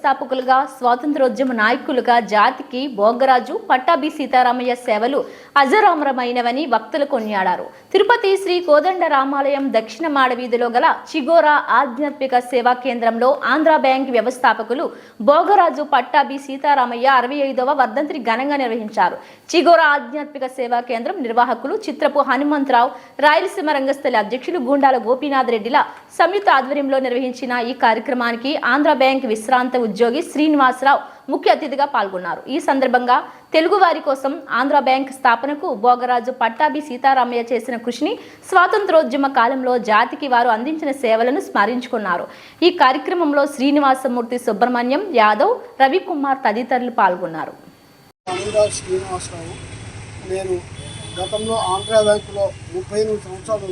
వ్యవస్థాపకులుగా స్వాతంత్రోద్యమ నాయకులుగా జాతికి భోగరాజు పట్టాభి సీతారామయ్య సేవలు అజరామరమైనవని వక్తలు కొనియాడారు. తిరుపతి శ్రీ కోదండ రామాలయం దక్షిణ మాడవీధిలో గల చిగోరా ఆధ్యాత్మిక సేవా కేంద్రంలో ఆంధ్ర బ్యాంక్ వ్యవస్థాపకులు భోగరాజు పట్టాభి సీతారామయ్య 65వ వర్ధంతిని ఘనంగా నిర్వహించారు. చిగోరా ఆధ్యాత్మిక సేవా కేంద్రం నిర్వాహకులు చిత్రపు హనుమంతరావు, రాయలసీమ రంగస్థలి అధ్యక్షులు గుండాల గోపీనాథ్ రెడ్డిల సంయుక్త ఆధ్వర్యంలో నిర్వహించిన ఈ కార్యక్రమానికి ఆంధ్ర బ్యాంక్ విశ్రాంత ఉద్యోగి శ్రీనివాసరావు ముఖ్య అతిథిగా పాల్గొన్నారు. ఈ సందర్భంగా తెలుగు వారి కోసం ఆంధ్ర బ్యాంక్ స్థాపనకు భోగరాజు పట్టాభి సీతారామయ్య చేసిన కృషిని, స్వాతంత్రోద్యమ కాలంలో జాతికి వారు అందించిన సేవలను స్మరించుకున్నారు. ఈ కార్యక్రమంలో శ్రీనివాసమూర్తి, సుబ్రహ్మణ్యం యాదవ్, రవికుమార్ తదితరులు పాల్గొన్నారు. నేను గతంలో ఆంధ్ర బ్యాంకులో 38 సంవత్సరాలు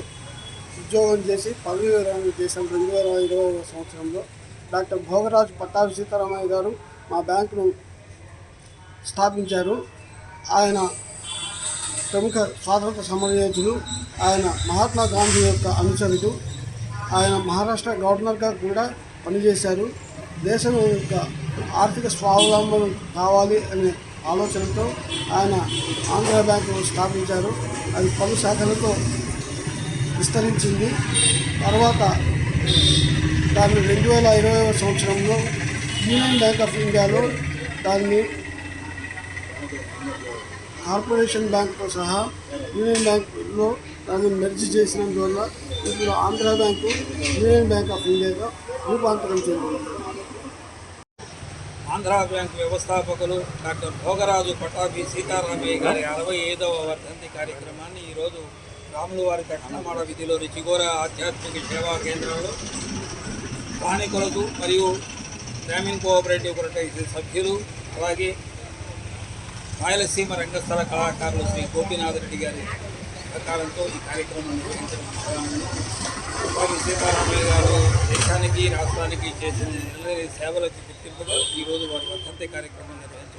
ఉద్యోగం చేసి పదవి విరమణ చేశాను. 2020వ సంవత్సరంలో డాక్టర్ భోగరాజు పట్టాభి సీతారామయ్య గారు మా బ్యాంకును స్థాపించారు. ఆయన ప్రముఖ స్వాతంత్ర సమరయోధులు, ఆయన మహాత్మా గాంధీ యొక్క అనుచరుడు, ఆయన మహారాష్ట్ర గవర్నర్గా కూడా పనిచేశారు. దేశం యొక్క ఆర్థిక స్వావలంబనం కావాలి అనే ఆలోచనతో ఆయన ఆంధ్ర బ్యాంకు స్థాపించారు. అది పలు శాఖలతో విస్తరించింది. తర్వాత దాన్ని 2020వ సంవత్సరంలో యూనియన్ బ్యాంక్ ఆఫ్ ఇండియాలో దాన్ని కార్పొరేషన్ బ్యాంక్తో సహా యూనియన్ బ్యాంకులో దాన్ని మెర్జ్ చేసినందువల్ల ఇప్పుడు Andhra bank union bank of ఇండియాగా రూపాంతరం చెందింది. ఆంధ్ర బ్యాంక్ వ్యవస్థాపకులు డాక్టర్ భోగరాజు పట్టాభి సీతారామయ్య గారి 65వ వర్ధంతి కార్యక్రమాన్ని ఈరోజు రాములవారి దక్షిణ మాడవీధిలోని చిగోరా ఆధ్యాత్మిక సేవా కేంద్రంలో స్థానికులకు మరియు గ్రామీణ కోఆపరేటివ్ సొసైటీ సభ్యులు, అలాగే రాయలసీమ రంగస్థల కళాకారులు శ్రీ గోపీనాథ్ రెడ్డి గారి సహకారంతో ఈ కార్యక్రమం నిర్వహించడం పట్టాభి సీతారామయ్య గారు దేశానికి, రాష్ట్రానికి చేసిన సేవలకు గుర్తింపుగా ఈరోజు వారి వర్ధంతి కార్యక్రమం నిర్వహించారు.